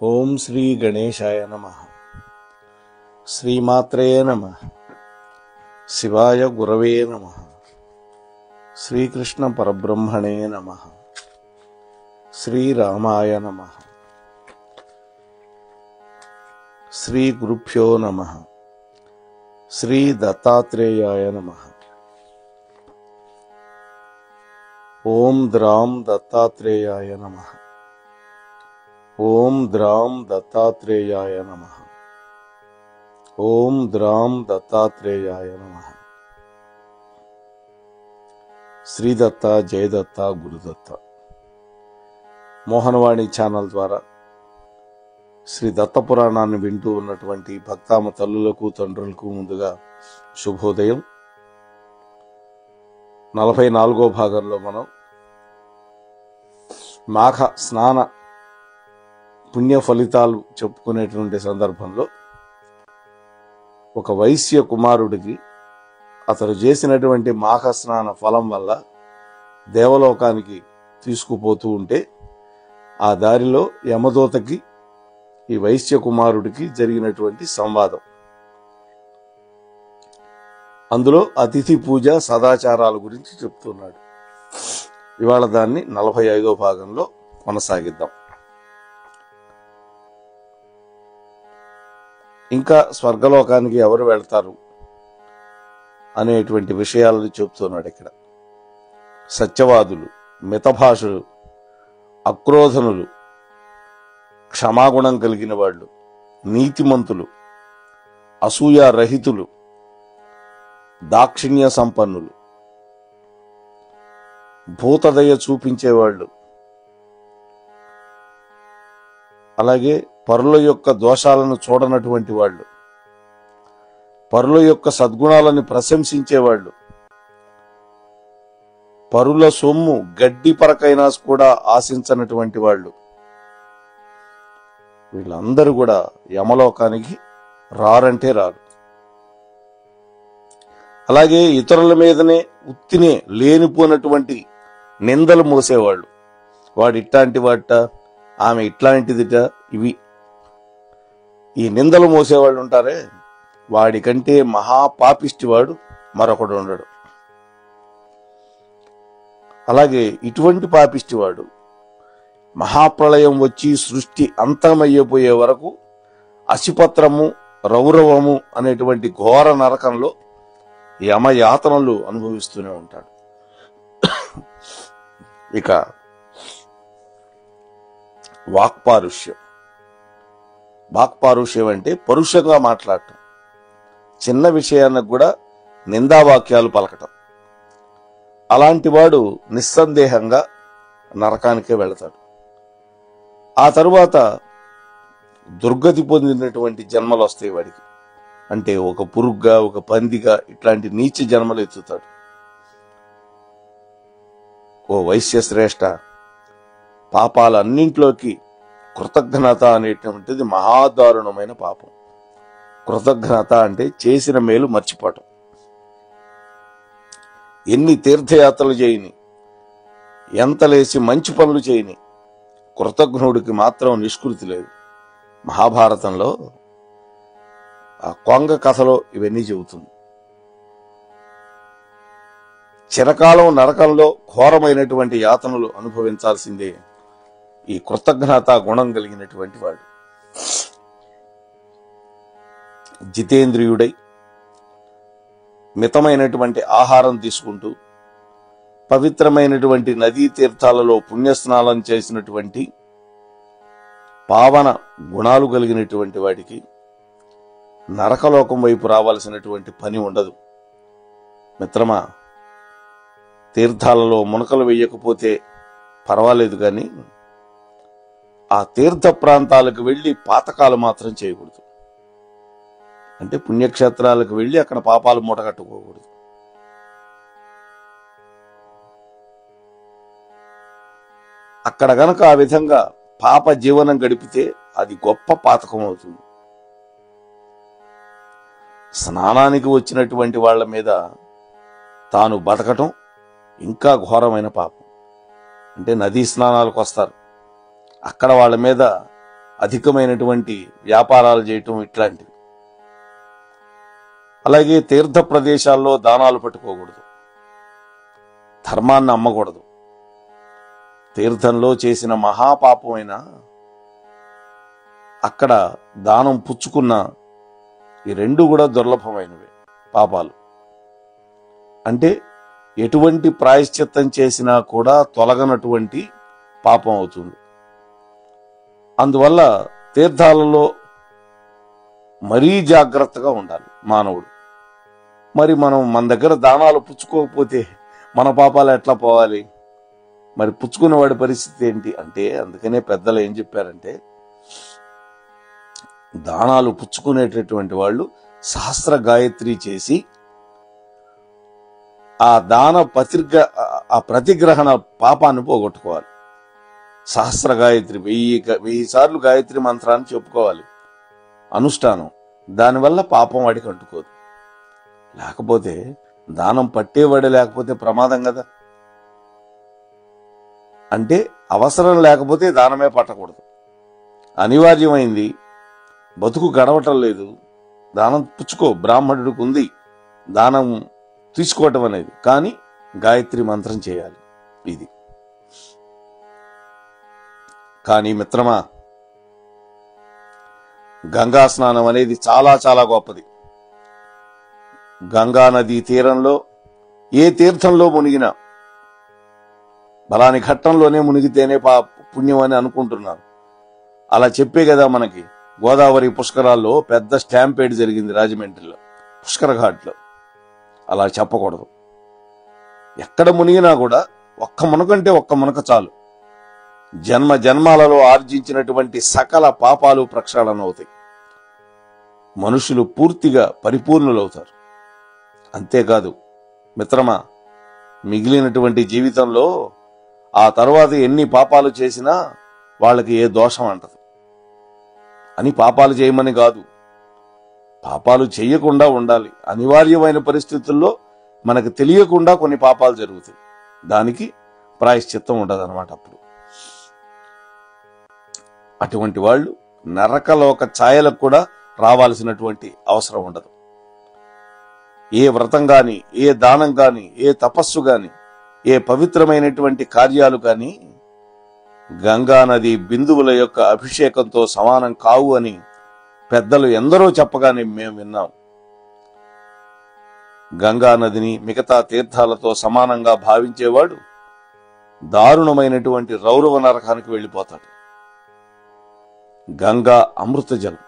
ఓం శ్రీ గణేశాయ నమః. శ్రీమాత్రే నమః. శివాయ గురవే నమః. శ్రీకృష్ణ పరబ్రహ్మణే నమః. శ్రీరామాయ నమః. శ్రీ గురుభ్యో నమః. శ్రీ దత్తాత్రేయాయ నమః. ఓం ద్రాం దత్తాత్రేయాయ నమః. ఓం ద్రాం దత్తాత్రేయాయ నమః. ఓం ద్రాం దత్తాత్రేయాయ నమః. శ్రీదత్త, జయదత్త, గురుదత్త. మోహనవాణి ఛానల్ ద్వారా శ్రీ దత్త పురాణాన్ని వింటూ ఉన్నటువంటి భక్తామ తల్లులకు తండ్రులకు ముందుగా శుభోదయం. 44వ భాగంలో మనం మాఘ స్నాన పుణ్య ఫలితాలు చెప్పుకునేటువంటి సందర్భంలో ఒక వైశ్య కుమారుడికి అతడు చేసినటువంటి మాఘ స్నాన ఫలం వల్ల దేవలోకానికి తీసుకుపోతూ ఉంటే ఆ దారిలో యమదూతకి ఈ వైశ్య కుమారుడికి జరిగినటువంటి సంవాదం, అందులో అతిథి పూజ సదాచారాల గురించి చెప్తున్నాడు. ఇవాళ దాన్ని 45వ భాగంలో కొనసాగిద్దాం. ఇంకా స్వర్గలోకానికి ఎవరు వెళ్తారు అనేటువంటి విషయాలను చెప్తున్నాడు ఇక్కడ. సత్యవాదులు, మితభాషులు, అక్రోధనులు, క్షమాగుణం కలిగిన వాళ్ళు, నీతిమంతులు, అసూయారహితులు, దాక్షిణ్య సంపన్నులు, భూతదయ చూపించేవాళ్ళు, అలాగే పరుల యొక్క దోషాలను చూడనటువంటి వాళ్ళు, పరుల యొక్క సద్గుణాలను ప్రశంసించేవాళ్ళు, పరుల సొమ్ము గడ్డి పరకైనా కూడా ఆశించనటువంటి వాళ్ళు, వీళ్ళందరూ కూడా యమలోకానికి రారంటే రారు. అలాగే ఇతరుల మీదనే ఉత్తినే లేనిపోయినటువంటి నిందలు మోసేవాళ్ళు, వాడు ఇట్లాంటి వాట, ఆమె ఇట్లాంటిదిట, ఇవి ఈ నిందలు మోసేవాళ్ళు ఉంటారే, వాడికంటే మహాపాపిష్టి వాడు మరొకడు ఉండడు. అలాగే ఇటువంటి పాపిష్టివాడు మహాప్రళయం వచ్చి సృష్టి అంతమయ్యపోయే వరకు అసిపత్రము, రౌరవము అనేటువంటి ఘోర నరకంలో యమయాతనలు అనుభవిస్తూనే ఉంటాడు. ఇక వాక్పారుష్యం. వాక్పారుష్యం అంటే పరుషంగా మాట్లాడటం, చిన్న విషయానికి కూడా నిందావాక్యాలు పలకటం. అలాంటి వాడు నిస్సందేహంగా నరకానికే వెళతాడు. ఆ తరువాత దుర్గతి పొందినటువంటి జన్మలు వస్తాయి వాడికి. అంటే ఒక పురుగ్గా, ఒక పందిగా, ఇట్లాంటి నీచ జన్మలు ఎత్తుతాడు. ఓ వైశ్య శ్రేష్ఠ, పాపాలన్నింటిలోకి కృతజ్ఞత అనేటువంటిది మహాదారుణమైన పాపం. కృతజ్ఞత అంటే చేసిన మేలు మర్చిపోవటం. ఎన్ని తీర్థయాత్రలు చేయని, ఎంత లేసి మంచి పనులు చేయని, కృతజ్ఞుడికి మాత్రం నిష్కృతి లేదు. మహాభారతంలో ఆ కొంగ కథలో ఇవన్నీ చెబుతుంది. చిరకాలం నరకంలో ఘోరమైనటువంటి యాతనలు అనుభవించాల్సిందే ఈ కృతజ్ఞత గుణం కలిగినటువంటి వాడు. జితేంద్రియుడై మితమైనటువంటి ఆహారం తీసుకుంటూ పవిత్రమైనటువంటి నదీ తీర్థాలలో పుణ్యస్నానం చేసినటువంటి పావన గుణాలు కలిగినటువంటి వాడికి నరకలోకం వైపు రావాల్సినటువంటి పని ఉండదు. మిత్రమా, తీర్థాలలో మునకలు వేయకపోతే పర్వాలేదు, కానీ ఆ తీర్థ ప్రాంతాలకు వెళ్ళి పాతకాలు మాత్రం చేయకూడదు. అంటే పుణ్యక్షేత్రాలకు వెళ్ళి అక్కడ పాపాలు మూటగట్టుకోకూడదు. అక్కడ గనక ఆ విధంగా పాప జీవనం గడిపితే అది గొప్ప పాతకం అవుతుంది. స్నానానికి వచ్చినటువంటి వాళ్ళ మీద తాను బతకటం ఇంకా ఘోరమైన పాపం. అంటే నదీ స్నానాలకు వస్తారు, అక్కడ వాళ్ళ మీద అధికమైనటువంటి వ్యాపారాలు చేయటం ఇట్లాంటివి. అలాగే తీర్థ ప్రదేశాల్లో దానాలు పట్టుకోకూడదు, ధర్మాన్ని అమ్మకూడదు. తీర్థంలో చేసిన మహాపాపమైన అక్కడ దానం పుచ్చుకున్న ఈ రెండు కూడా దుర్లభమైనవి పాపాలు. అంటే ఎటువంటి ప్రాయశ్చిత్తం చేసినా కూడా తొలగనటువంటి పాపం అవుతుంది. అందువల్ల తీర్థాలలో మరీ జాగ్రత్తగా ఉండాలి మానవుడు. మరి మన దగ్గర దానాలు పుచ్చుకోకపోతే మన పాపాలు ఎట్లా పోవాలి? మరి పుచ్చుకునేవాడి పరిస్థితి ఏంటి అంటే, అందుకనే పెద్దలు ఏం చెప్పారంటే, దానాలు పుచ్చుకునేటటువంటి వాళ్ళు సహస్ర గాయత్రి చేసి ఆ దాన ప్రతిగ్రహణ పాపాన్ని పోగొట్టుకోవాలి. సహస్ర గాయత్రి 1000 సార్లు గాయత్రి మంత్రాన్ని చెప్పుకోవాలి అనుష్ఠానం. దానివల్ల పాపం వాడికి అంటుకోదు. లేకపోతే దానం పట్టేవాడే లేకపోతే ప్రమాదం కదా. అంటే అవసరం లేకపోతే దానమే పట్టకూడదు. అనివార్యమైంది, బతుకు గడవటం లేదు, దానం పుచ్చుకో, బ్రాహ్మణుడికి ఉంది దానం తీసుకోవటం అనేది. కానీ గాయత్రి మంత్రం చేయాలి. ఇది కానీ మిత్రమా, గంగా స్నానం అనేది చాలా చాలా గొప్పది. గంగా నదీ తీరంలో ఏ తీర్థంలో మునిగినా, బలాని ఘట్టంలోనే మునిగితేనే పుణ్యం అని అనుకుంటున్నారు. అలా చెప్పే కదా మనకి గోదావరి పుష్కరాల్లో పెద్ద స్టాంపేడ్ జరిగింది రాజమండ్రిలో, పుష్కర ఘాట్లో. అలా చెప్పకూడదు. ఎక్కడ మునిగినా కూడా ఒక్క మునకంటే ఒక్క మునక చాలు. జన్మ జన్మాలలో ఆర్జించినటువంటి సకల పాపాలు ప్రక్షాళన అవుతాయి. మనుషులు పూర్తిగా పరిపూర్ణులవుతారు. అంతేకాదు మిత్రమా, మిగిలినటువంటి జీవితంలో ఆ తర్వాత ఎన్ని పాపాలు చేసినా వాళ్ళకి ఏ దోషం అంటదు. అని పాపాలు చేయమని కాదు, పాపాలు చేయకుండా ఉండాలి. అనివార్యమైన పరిస్థితుల్లో మనకు తెలియకుండా కొన్ని పాపాలు జరుగుతాయి, దానికి ప్రాయశ్చిత్తం ఉండదు అన్నమాట. అప్పుడు అటువంటి వాళ్ళు నరకలోక ఛాయలకు కూడా రావాల్సినటువంటి అవసరం ఉండదు. ఏ వ్రతం గాని, ఏ దానం గాని, ఏ తపస్సు గాని, ఏ పవిత్రమైనటువంటి కార్యాలు గాని గంగా నది బిందువుల యొక్క అభిషేకంతో సమానం కావు అని పెద్దలు ఎందరో చెప్పగానే మేము విన్నాం. గంగా నదిని మిగతా తీర్థాలతో సమానంగా భావించేవాడు దారుణమైనటువంటి రౌరవ నరకానికి వెళ్ళిపోతాడు. గంగా అమృత జలం,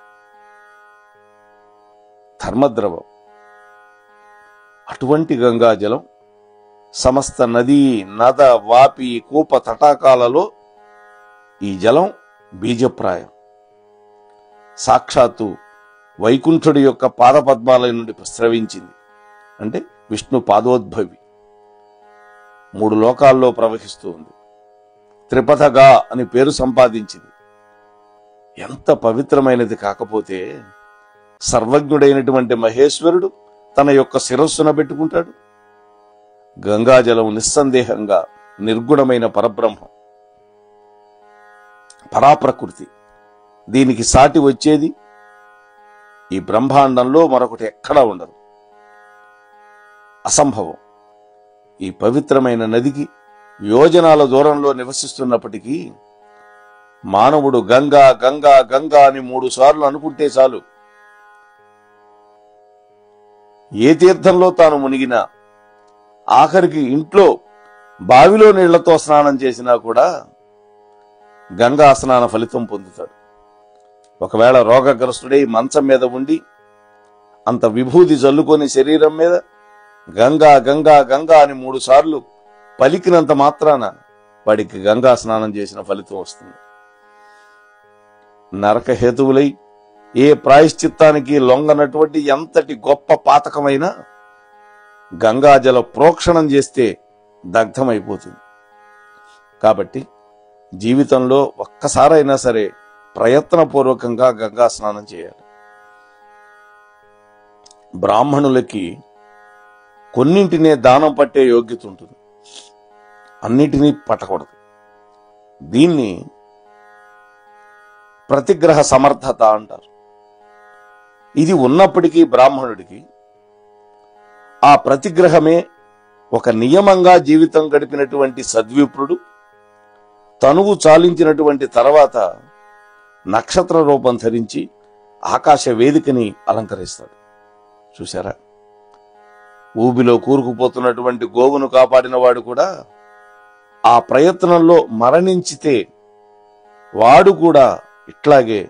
ధర్మద్రవం. అటువంటి గంగా జలం సమస్త నదీ నద వాపి కూప తటాకాలలో ఈ జలం బీజప్రాయం. సాక్షాత్తు వైకుంఠుడి యొక్క పాదపద్మాల నుండి ప్రస్రవించింది. అంటే విష్ణు పాదోద్భవి 3 లోకాల్లో ప్రవహిస్తూ ఉంది. త్రిపథగా అని పేరు సంపాదించింది. ఎంత పవిత్రమైనది కాకపోతే సర్వజ్ఞుడైనటువంటి మహేశ్వరుడు తన యొక్క శిరస్సున పెట్టుకుంటాడు. గంగాజలం నిస్సందేహంగా నిర్గుణమైన పరబ్రహ్మం, పరాప్రకృతి. దీనికి సాటి వచ్చేది ఈ బ్రహ్మాండంలో మరొకటి ఎక్కడా ఉండదు, అసంభవం. ఈ పవిత్రమైన నదికి యోజనాల దూరంలో నివసిస్తున్నప్పటికీ మానవుడు గంగా గంగా గంగా అని 3 సార్లు అనుకుంటే చాలు. ఏ తీర్థంలో తాను మునిగినా, ఆఖరికి ఇంట్లో బావిలో నీళ్లతో స్నానం చేసినా కూడా గంగా స్నాన ఫలితం పొందుతాడు. ఒకవేళ రోగగ్రస్తుడై మంచం మీద ఉండి అంత విభూతి జల్లుకొని శరీరం మీద గంగా గంగా గంగా అని 3 సార్లు పలికినంత మాత్రాన వాడికి గంగా స్నానం చేసిన ఫలితం వస్తుంది. నరక హేతువులై ఏ ప్రాయశ్చిత్తానికి లొంగనటువంటి ఎంతటి గొప్ప పాతకమైనా గంగాజల ప్రోక్షణం చేస్తే దగ్ధమైపోతుంది. కాబట్టి జీవితంలో ఒక్కసారైనా సరే ప్రయత్నపూర్వకంగా గంగా స్నానం చేయాలి. బ్రాహ్మణులకి కొన్నింటినే దానం పట్టే యోగ్యత ఉంటుంది, అన్నిటినీ పట్టకూడదు. దీన్ని ప్రతిగ్రహ సమర్థత అంటారు. ఇది ఉన్నప్పటికీ బ్రాహ్మణుడికి ఆ ప్రతిగ్రహమే ఒక నియమంగా జీవితం గడిపినటువంటి సద్విప్రుడు తనువు చాలించినటువంటి తర్వాత నక్షత్ర రూపం ధరించి ఆకాశ వేదికని అలంకరిస్తాడు. చూశారా, ఊబిలో కూరుకుపోతున్నటువంటి గోవును కాపాడిన వాడు కూడా ఆ ప్రయత్నంలో మరణించితే వాడు కూడా ఇట్లాగే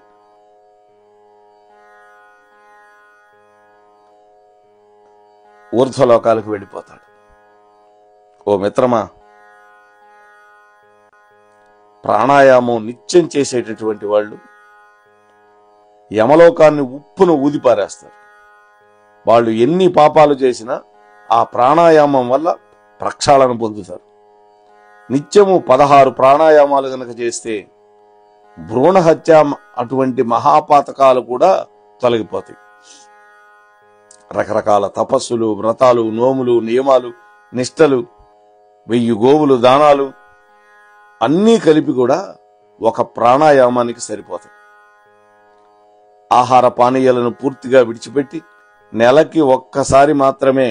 ఊర్ధ్వలోకాలకు వెళ్ళిపోతాడు. ఓ మిత్రమా, ప్రాణాయామం నిత్యం చేసేటటువంటి వాళ్ళు యమలోకాన్ని ఉప్పును ఊదిపారేస్తారు. వాళ్ళు ఎన్ని పాపాలు చేసినా ఆ ప్రాణాయామం వల్ల ప్రక్షాళన పొందుతారు. నిత్యము 16 ప్రాణాయామాలు గనక చేస్తే భ్రూణ హత్య అటువంటి మహాపాతకాలు కూడా తొలగిపోతాయి. రకరకాల తపస్సులు, వ్రతాలు, నోములు, నియమాలు, నిష్టలు, 1000 గోవులు దానాలు అన్నీ కలిపి కూడా ఒక ప్రాణాయామానికి సరిపోతాయి. ఆహార పానీయాలను పూర్తిగా విడిచిపెట్టి నెలకి ఒక్కసారి మాత్రమే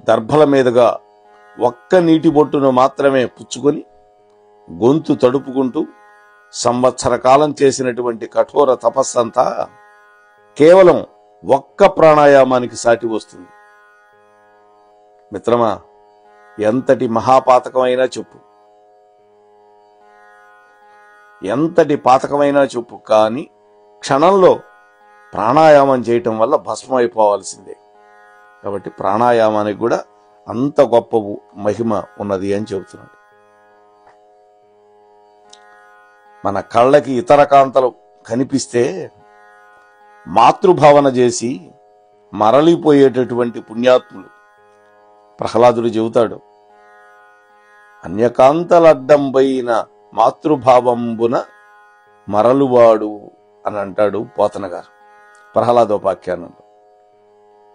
దర్భల మీదుగా ఒక్క నీటి బొట్టును మాత్రమే పుచ్చుకొని గొంతు తడుపుకుంటూ సంవత్సర కాలం చేసినటువంటి కఠోర తపస్సంతా కేవలం ఒక్క ప్రాణాయామానికి సాటి వస్తుంది. మిత్రమా, ఎంతటి మహాపాతకమైనా చెప్పు, ఎంతటి పాతకమైనా చెప్పు, కానీ క్షణంలో ప్రాణాయామం చేయటం వల్ల భస్మం అయిపోవాల్సిందే. కాబట్టి ప్రాణాయామానికి కూడా అంత గొప్ప మహిమ ఉన్నది అని చెబుతున్నాడు. మన కళ్ళకి ఇతర కాంతలు కనిపిస్తే మాతృభావన చేసి మరలిపోయేటటువంటి పుణ్యాత్ములు ప్రహ్లాదుడు చెబుతాడు, అన్యకాంతలడ్డంబైన మాతృభావంబున మరలువాడు అని అంటాడు పోతన గారు ప్రహ్లాదోపాఖ్యానంలో.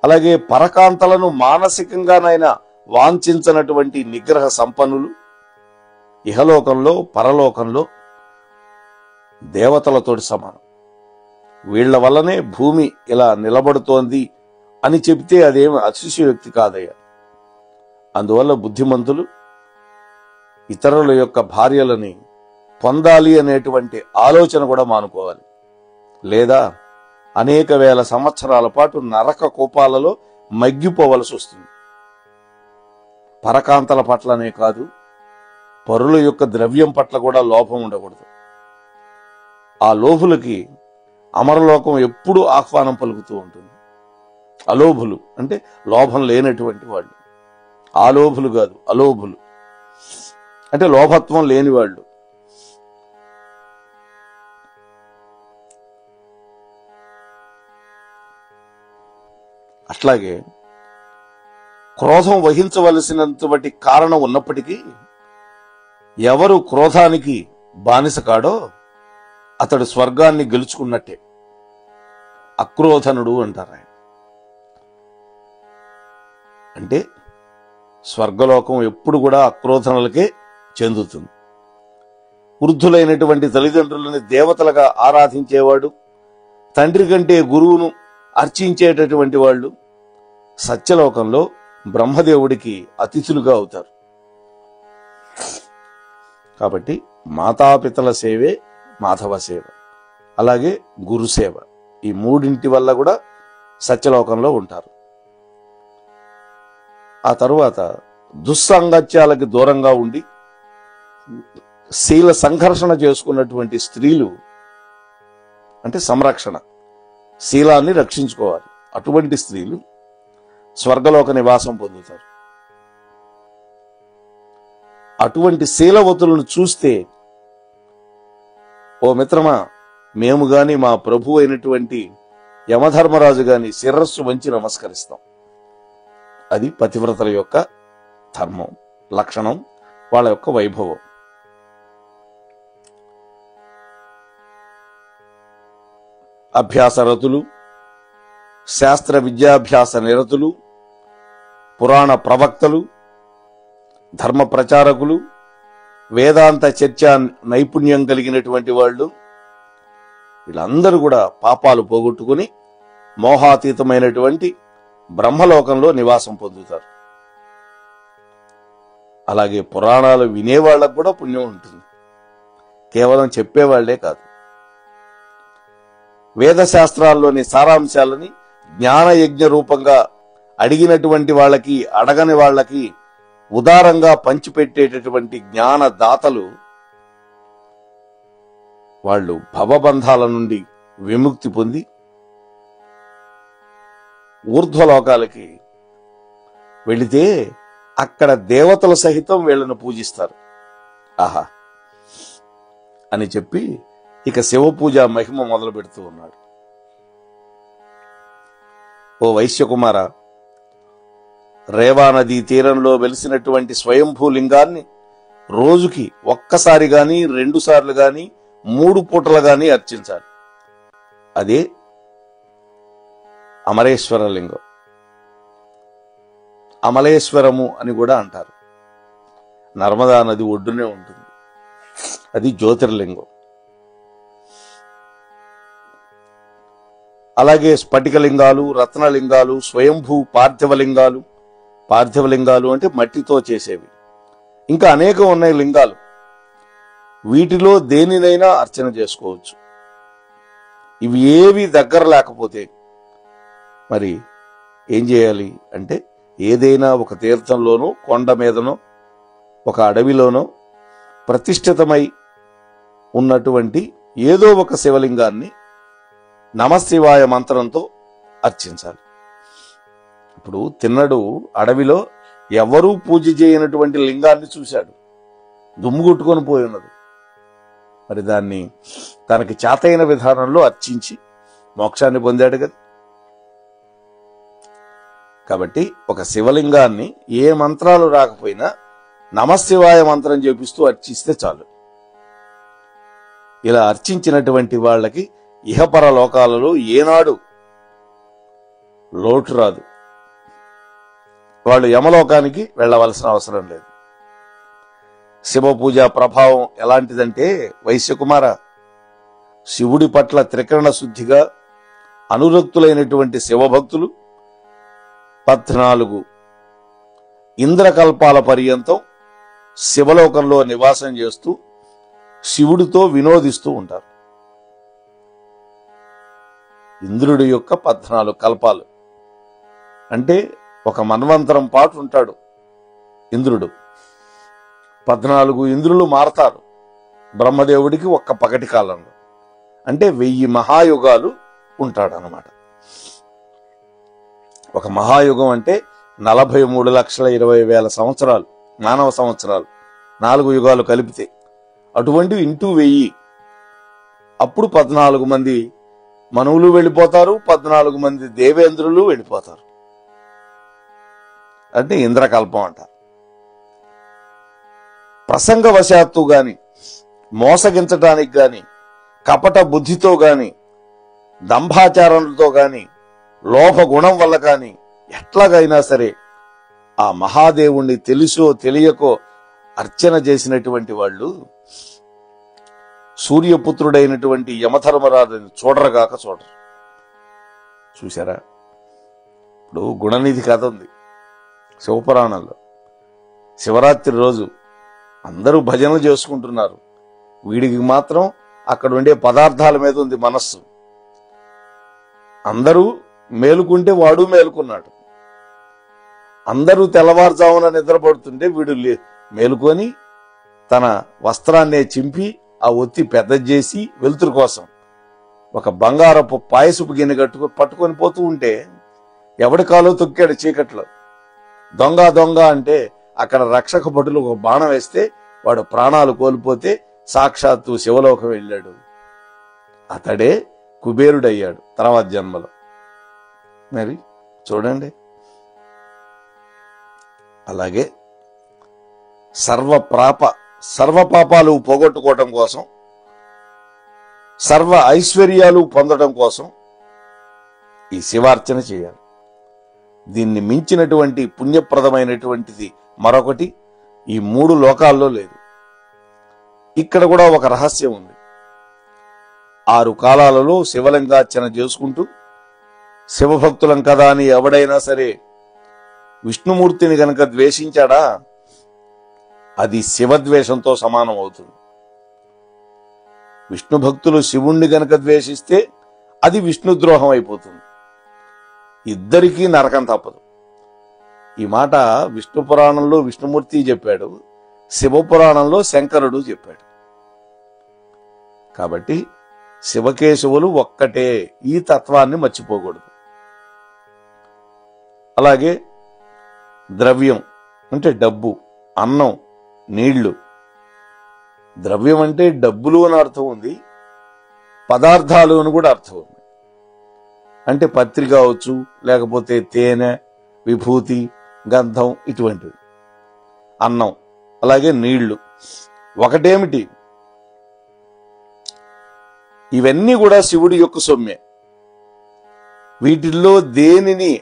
అలాగే పరకాంతలను మానసికంగానైనా వాంఛించనటువంటి నిగ్రహ సంపన్నులు ఇహలోకంలో పరలోకంలో దేవతలతోటి సమానం. వీళ్ల వల్లనే భూమి ఇలా నిలబడుతోంది అని చెబితే అదేమి అతిశయోక్తి కాదయ్యా. అందువల్ల బుద్ధిమంతులు ఇతరుల యొక్క భార్యలని పొందాలి అనేటువంటి ఆలోచన కూడా మానుకోవాలి. లేదా అనేక వేల సంవత్సరాల పాటు నరక కోపాలలో మగ్గిపోవలసి వస్తుంది. పరకాంతల పట్లనే కాదు, పరుల యొక్క ద్రవ్యం పట్ల కూడా లోభం ఉండకూడదు. ఆ లోభులకి అమరలోకం ఎప్పుడూ ఆహ్వానం పలుకుతూ ఉంటుంది. అలోభులు అంటే లోభం లేనటువంటి వాళ్ళు. ఆలోభులు కాదు, అలోభులు అంటే లోభత్వం లేని వాళ్ళు. అట్లాగే క్రోధం వహించవలసినంతటి కారణం ఉన్నప్పటికీ ఎవరు క్రోధానికి బానిస కాడో అతడు స్వర్గాన్ని గెలుచుకున్నట్టే. అక్రోధనుడు అంటారు ఆయన. అంటే స్వర్గలోకం ఎప్పుడు కూడా అక్రోధనులకే చెందుతుంది. వృద్ధులైనటువంటి తల్లిదండ్రులని దేవతలుగా ఆరాధించేవాడు, తండ్రి కంటే గురువును అర్చించేటటువంటి వాళ్ళు సత్యలోకంలో బ్రహ్మదేవుడికి అతిథులుగా అవుతారు. కాబట్టి మాతాపితల సేవే మాధవ సేవ, అలాగే గురుసేవ, ఈ మూడింటి వల్ల కూడా సత్యలోకంలో ఉంటారు. ఆ తరువాత దుస్సాంగత్యాలకి దూరంగా ఉండి శీల సంఘర్షణ చేసుకున్నటువంటి స్త్రీలు అంటే సంరక్షణ, శీలాన్ని రక్షించుకోవాలి. అటువంటి స్త్రీలు స్వర్గలోక నివాసం పొందుతారు. అటువంటి శీలవతులను చూస్తే, ఓ మిత్రమా, మేము గాని మా ప్రభు అయినటువంటి యమధర్మరాజు గాని శిరస్సు వంచి నమస్కరిస్తాం. అది పతివ్రతల యొక్క ధర్మం, లక్షణం, వాళ్ళ యొక్క వైభవం. అభ్యాసరతులు, శాస్త్ర విద్యాభ్యాస నిరతులు, పురాణ ప్రవక్తలు, ధర్మ ప్రచారకులు, వేదాంత చర్చ నైపుణ్యం కలిగినటువంటి వాళ్ళు, వీళ్ళందరూ కూడా పాపాలు పోగొట్టుకుని మోహాతీతమైనటువంటి బ్రహ్మలోకంలో నివాసం పొందుతారు. అలాగే పురాణాలు వినేవాళ్లకు కూడా పుణ్యం ఉంటుంది, కేవలం చెప్పేవాళ్లే కాదు. వేదశాస్త్రాల్లోని సారాంశాలని జ్ఞానయజ్ఞ రూపంగా అడిగినటువంటి వాళ్ళకి, అడగని వాళ్ళకి ఉదారంగా పంచిపెట్టేటటువంటి జ్ఞానదాతలు వాళ్ళు భవబంధాల నుండి విముక్తి పొంది ఊర్ధ్వలోకాలకి వెళితే అక్కడ దేవతలు సహితం వీళ్ళను పూజిస్తారు. ఆహా అని చెప్పి ఇక శివ పూజ మహిమ మొదలు పెడుతూ ఉన్నాడు. ఓ వైశ్యకుమార, రేవా నదీ తీరంలో వెలిసినటువంటి స్వయంభూలింగాన్ని రోజుకి ఒక్కసారి గాని, 2 సార్లు గాని, 3 పూటలు గాని అర్చించాలి. అదే అమరేశ్వర లింగం, అమలేశ్వరము అని కూడా అంటారు. నర్మదా నది ఒడ్డునే ఉంటుంది, అది జ్యోతిర్లింగం. అలాగే స్ఫటికలింగాలు, రత్నలింగాలు, స్వయంభూ పార్థివలింగాలు. పార్థివలింగాలు అంటే మట్టితో చేసేవి. ఇంకా అనేకం ఉన్నాయి లింగాలు. వీటిలో దేనినైనా అర్చన చేసుకోవచ్చు. ఇవి ఏవి దగ్గర లేకపోతే మరి ఏం చేయాలి అంటే, ఏదైనా ఒక తీర్థంలోనో, కొండ మీదనో, ఒక అడవిలోనో ప్రతిష్ఠితమై ఉన్నటువంటి ఏదో ఒక శివలింగాన్ని నమశివాయ మంత్రంతో అర్చించాలి. ఇప్పుడు తిన్నడు అడవిలో ఎవరూ పూజ చేయనటువంటి లింగాన్ని చూశాడు, దుమ్ము కొట్టుకొని పోయి ఉన్నది. మరి దాన్ని తనకి చేతైన విధానంలో అర్చించి మోక్షాన్ని పొందాడు కదా. కాబట్టి ఒక శివలింగాన్ని ఏ మంత్రాలు రాకపోయినా నమశివాయ మంత్రం చేపిస్తూ అర్చిస్తే చాలు. ఇలా అర్చించినటువంటి వాళ్ళకి ఇహపర లోకాలలో ఏనాడు లోటు రాదు. వాళ్ళు యమలోకానికి వెళ్ళవలసిన అవసరం లేదు. శివ పూజ ప్రభావం ఎలాంటిదంటే, వైశ్యకుమార, శివుడి పట్ల త్రికరణ శుద్ధిగా అనురక్తులైనటువంటి శివభక్తులు 14 ఇంద్రకల్పాల పర్యంతం శివలోకంలో నివాసం చేస్తూ శివుడితో వినోదిస్తూ ఉంటారు. ఇంద్రుడి యొక్క 14 కల్పాలు అంటే ఒక మన్వంతరం పాటు ఉంటాడు ఇంద్రుడు. 14 ఇంద్రులు మారతారు బ్రహ్మదేవుడికి ఒక్క పగటి కాలంలో. అంటే 1000 మహాయుగాలు ఉంటాడనమాట. ఒక మహాయుగం అంటే 43,20,000 సంవత్సరాలు, మానవ సంవత్సరాలు, 4 యుగాలు కలిపితే. అటువంటివి ఇంటూ 1000. అప్పుడు 14 మంది మనువులు వెళ్ళిపోతారు, 14 మంది దేవేంద్రులు వెళ్ళిపోతారు. అంటే ఇంద్రకల్పం అంట. ప్రసంగవశాత్తు గాని, మోసగించటానికి గాని, కపట బుద్ధితో గాని, దంభాచారణలతో గాని, లోభ గుణం వల్ల కాని ఎట్లాగైనా సరే ఆ మహాదేవుణ్ణి తెలుసో తెలియకో అర్చన చేసినటువంటి వాళ్ళు సూర్యపుత్రుడైనటువంటి యమధర్మరాజుని చూడరుగాక చూడరు. చూశారా? ఇప్పుడు గుణనిధి కథ ఉంది శివపురాణంలో. శివరాత్రి రోజు అందరూ భజనలు చేసుకుంటున్నారు, వీడికి మాత్రం అక్కడ ఉండే పదార్థాల మీద ఉంది మనస్సు. అందరూ మేలుకుంటే వాడు మేలుకున్నాడు. అందరూ తెల్లవారుజామున నిద్రపడుతుంటే వీడు మేలుకొని తన వస్త్రాన్నే చింపి ఆ ఒత్తి పెద్ద చేసి వెలుతురు కోసం ఒక బంగారపు పాయసపు గిన్నె పట్టుకొని పోతూ ఉంటే ఎవడి కాలో తొక్కాడు చీకట్లో. దొంగ దొంగ అంటే అక్కడ రక్షక భటులు ఒక బాణం వేస్తే వాడు ప్రాణాలు కోల్పోతే సాక్షాత్తు శివలోకం వెళ్ళాడు. అతడే కుబేరుడయ్యాడు తర్వాత జన్మలో. మరి చూడండి, అలాగే సర్వ పాపాలు పోగొట్టుకోవటం కోసం, సర్వ ఐశ్వర్యాలు పొందడం కోసం ఈ శివార్చన చేయాలి. దీన్ని మించినటువంటి పుణ్యప్రదమైనటువంటిది మరొకటి ఈ 3 లోకాల్లో లేదు. ఇక్కడ కూడా ఒక రహస్యం ఉంది. 6 కాలాలలో శివలింగార్చన చేసుకుంటూ శివభక్తులం కదా అని ఎవడైనా సరే విష్ణుమూర్తిని గనక ద్వేషించాడా అది శివద్వేషంతో సమానం అవుతుంది. విష్ణు భక్తులు శివుణ్ణి గనక ద్వేషిస్తే అది విష్ణుద్రోహం అయిపోతుంది. ఇద్దరికీ నరకం తప్పదు. ఈ మాట విష్ణు పురాణంలో విష్ణుమూర్తి చెప్పాడు, శివపురాణంలో శంకరుడు చెప్పాడు. కాబట్టి శివకేశవులు ఒక్కటే, ఈ తత్వాన్ని మర్చిపోకూడదు. అలాగే ద్రవ్యం అంటే డబ్బు, అన్నం, నీళ్లు. ద్రవ్యం అంటే డబ్బులు అని అర్థం ఉంది, పదార్థాలు అని కూడా అర్థం ఉంది. అంటే పత్రి కావచ్చు, లేకపోతే తేనె, విభూతి, గంధం, ఇటువంటివి. అన్నం, అలాగే నీళ్లు. ఒకటేమిటి, ఇవన్నీ కూడా శివుడి యొక్క సొమ్మే. వీటిల్లో దేనిని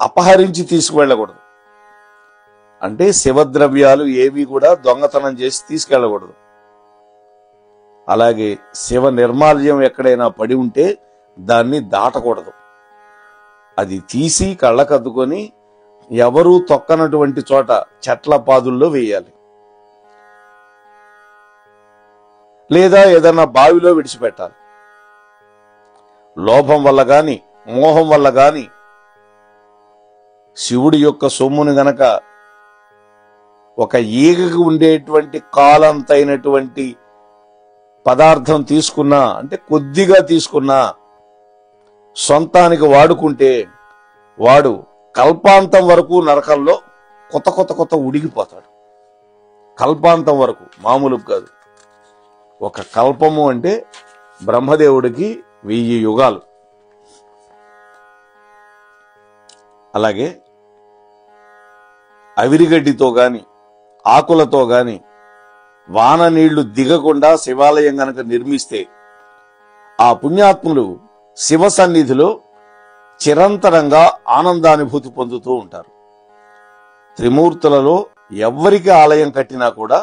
అపహరించి తీసుకువెళ్ళకూడదు. అంటే శివద్రవ్యాలు ఏవి కూడా దొంగతనం చేసి తీసుకెళ్ళకూడదు. అలాగే శివ నిర్మాల్యం ఎక్కడైనా పడి ఉంటే దాన్ని దాటకూడదు. అది తీసి కళ్ళకద్దుకొని ఎవరూ తొక్కనటువంటి చోట చెట్ల పాదుల్లో వేయాలి, లేదా ఏదన్నా బావిలో విడిచిపెట్టాలి. లోభం వల్ల గాని మోహం వల్ల గాని శివుడి యొక్క సొమ్మును గనక ఒక ఈగకు ఉండేటువంటి కాలంతైనటువంటి పదార్థం తీసుకున్నా, అంటే కొద్దిగా తీసుకున్నా, సొంతానికి వాడుకుంటే వాడు కల్పాంతం వరకు నరకంలో కొత్త ఉడిగిపోతాడు. కల్పాంతం వరకు, మామూలు కాదు. ఒక కల్పము అంటే బ్రహ్మదేవుడికి 1000 యుగాలు. అలాగే అవిరిగడ్డితో గాని ఆకులతో గాని వాన నీళ్లు దిగకుండా శివాలయం గనక నిర్మిస్తే ఆ పుణ్యాత్ములు శివ సన్నిధిలో చిరంతరంగా ఆనందానుభూతి పొందుతూ ఉంటారు. త్రిమూర్తులలో ఎవ్వరికి ఆలయం కట్టినా కూడా,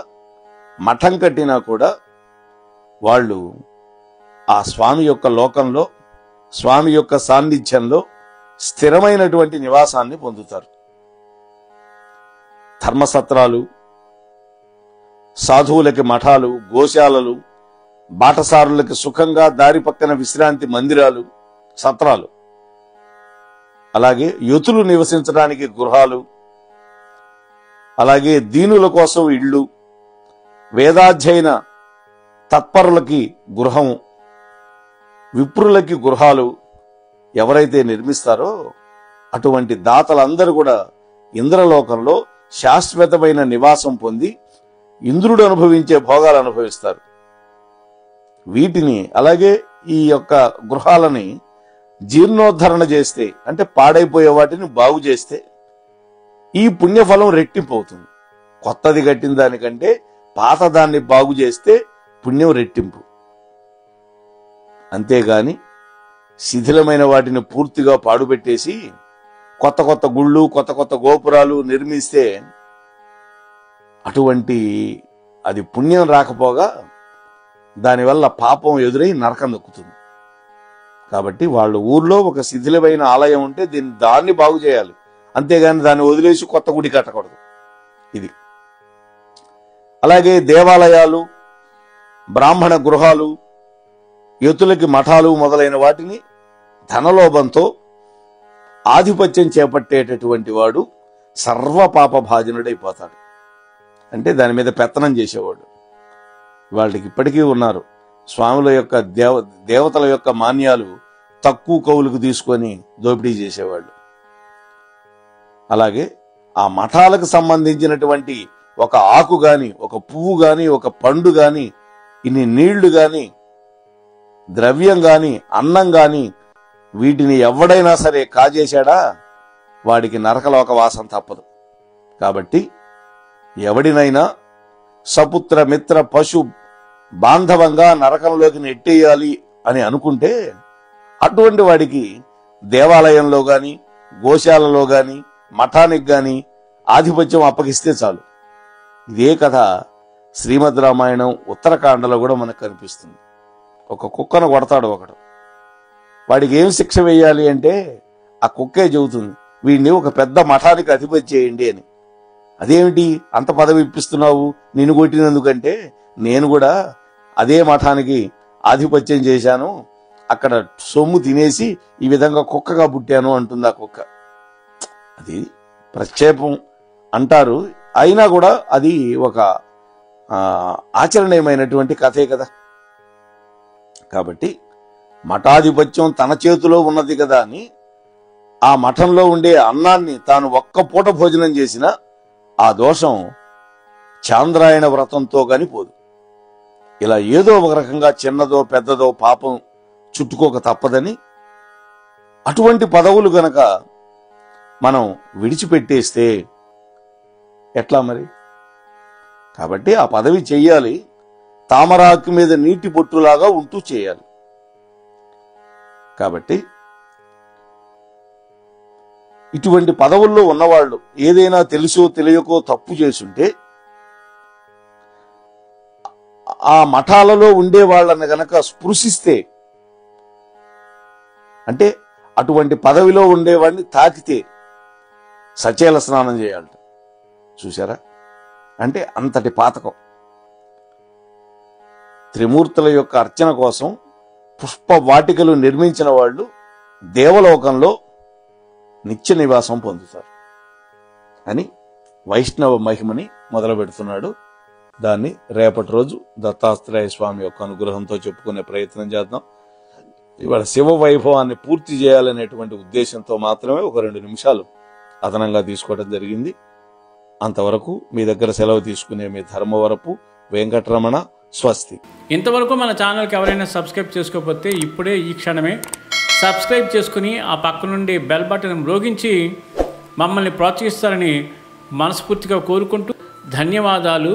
మఠం కట్టినా కూడా వాళ్ళు ఆ స్వామి యొక్క లోకంలో, స్వామి యొక్క సాన్నిధ్యంలో స్థిరమైనటువంటి నివాసాన్ని పొందుతారు. ధర్మసత్రాలు, సాధువులకి మఠాలు, గోశాలలు, బాటసారులకి సుఖంగా దారి పక్కన విశ్రాంతి మందిరాలు, సత్రాలు, అలాగే యుతులు నివసించడానికి గృహాలు, అలాగే దీనుల కోసం ఇళ్ళు, వేదాధ్యయన తత్పరులకి గృహం, విప్రులకి గృహాలు ఎవరైతే నిర్మిస్తారో అటువంటి దాతలందరూ కూడా ఇంద్రలోకంలో శాశ్వతమైన నివాసం పొంది ఇంద్రుడు అనుభవించే భోగాలు అనుభవిస్తారు. వీటిని, అలాగే ఈ యొక్క గృహాలని జీర్ణోద్ధరణ చేస్తే, అంటే పాడైపోయే వాటిని బాగు చేస్తే ఈ పుణ్యఫలం రెట్టింపు అవుతుంది. కొత్తది కట్టిన దానికంటే పాత దాన్ని బాగు చేస్తే పుణ్యం రెట్టింపు. అంతేగాని శిథిలమైన వాటిని పూర్తిగా పాడుపెట్టేసి కొత్త గుళ్ళు, కొత్త గోపురాలు నిర్మిస్తే అటువంటి అది పుణ్యం రాకపోగా దానివల్ల పాపం ఎదురై నరకం దక్కుతుంది. కాబట్టి వాళ్ళ ఊర్లో ఒక శిథిలమైన ఆలయం ఉంటే దాన్ని బాగు చేయాలి, అంతేగాని దాన్ని వదిలేసి కొత్త గుడి కట్టకూడదు. ఇది. అలాగే దేవాలయాలు, బ్రాహ్మణ గృహాలు, యతులకి మఠాలు మొదలైన వాటిని ధనలోభంతో ఆధిపత్యం చేపట్టేటటువంటి వాడు సర్వపాప భాజనుడైపోతాడు. అంటే దాని మీద పెత్తనం చేసేవాడు. వాళ్ళకి ఇప్పటికీ ఉన్నారు స్వాముల యొక్క దేవతల యొక్క మాన్యాలు తక్కువ కవులకు తీసుకొని దోపిడీ చేసేవాళ్ళు. అలాగే ఆ మఠాలకు సంబంధించినటువంటి ఒక ఆకు గాని, ఒక పువ్వు గాని, ఒక పండు గాని, ఇన్ని నీళ్లు గాని, ద్రవ్యం గాని, అన్నం గాని, వీటిని ఎవడైనా సరే కాజేశాడా వాడికి నరకలోక వాసం తప్పదు. కాబట్టి ఎవడినైనా సపుత్ర మిత్ర పశు బాంధవంగా నరకంలోకి నెట్టేయాలి అని అనుకుంటే అటువంటి వాడికి దేవాలయంలో గాని, గోశాలలో గాని, మఠానికి గాని ఆధిపత్యం అప్పగిస్తే చాలు. ఇదే కథ శ్రీమద్ రామాయణం ఉత్తరకాండలో కూడా మనకు కనిపిస్తుంది. ఒక కుక్కను కొడతాడు ఒకడు, వాడికి ఏం శిక్ష వేయాలి అంటే ఆ కుక్కే చెబుతుంది, వీడిని ఒక పెద్ద మఠానికి అధిపతి చేయండి అని. అదేమిటి అంత పదవి ఇప్పిస్తున్నావు, నిన్ను కొట్టినందుకంటే నేను కూడా అదే మఠానికి ఆధిపత్యం చేశాను, అక్కడ సొమ్ము తినేసి ఈ విధంగా కుక్కగా పుట్టాను అంటుంది ఆ కుక్క. అది ప్రక్షేపం అంటారు, అయినా కూడా అది ఒక ఆచరణీయమైనటువంటి కథే కదా. కాబట్టి మఠాధిపత్యం తన చేతిలో ఉన్నది కదా అని ఆ మఠంలో ఉండే అన్నాన్ని తాను ఒక్క పూట భోజనం చేసిన ఆ దోషం చాంద్రాయణ వ్రతంతో గాని పోదు. ఇలా ఏదో ఒక రకంగా చిన్నదో పెద్దదో పాపం చుట్టుకోక తప్పదని, అటువంటి పదవులు గనక మనం విడిచిపెట్టేస్తే ఎట్లా మరి? కాబట్టి ఆ పదవి చెయ్యాలి, తామరాకు మీద నీటి బొట్టులాగా ఉంటూ చేయాలి. కాబట్టి ఇటువంటి పదవుల్లో ఉన్నవాళ్ళు ఏదైనా తెలుసో తెలియకో తప్పు చేసుంటే ఆ మఠాలలో ఉండే వాళ్ళని గనక స్పృశిస్తే, అంటే అటువంటి పదవిలో ఉండేవాడిని తాకితే సచేల స్నానం చేయాలట. చూసారా, అంటే అంతటి పాతకం. త్రిమూర్తుల యొక్క అర్చన కోసం పుష్ప వాటికలు నిర్మించిన వాళ్ళు దేవలోకంలో నిత్య నివాసం పొందుతారు అని వైష్ణవ మహిమని మొదలు పెడుతున్నాడు. దాన్ని రేపటి రోజు దత్తాత్రేయ స్వామి యొక్క అనుగ్రహంతో చెప్పుకునే ప్రయత్నం చేద్దాం. ఇవాళ శివ వైభవాన్ని పూర్తి చేయాలనేటువంటి ఉద్దేశంతో మాత్రమే ఒక 2 నిమిషాలు అదనంగా తీసుకోవడం జరిగింది. అంతవరకు మీ దగ్గర సెలవు తీసుకునే మీ ధర్మవరపు వెంకటరమణ. స్వస్తి. ఇంతవరకు మన ఛానల్కి ఎవరైనా సబ్స్క్రైబ్ చేసుకోకపోతే ఇప్పుడే ఈ క్షణమే సబ్స్క్రైబ్ చేసుకుని ఆ పక్క నుండి బెల్ బటన్ మ్రోగించి మమ్మల్ని ప్రోత్సహిస్తారని మనస్ఫూర్తిగా కోరుకుంటూ ధన్యవాదాలు.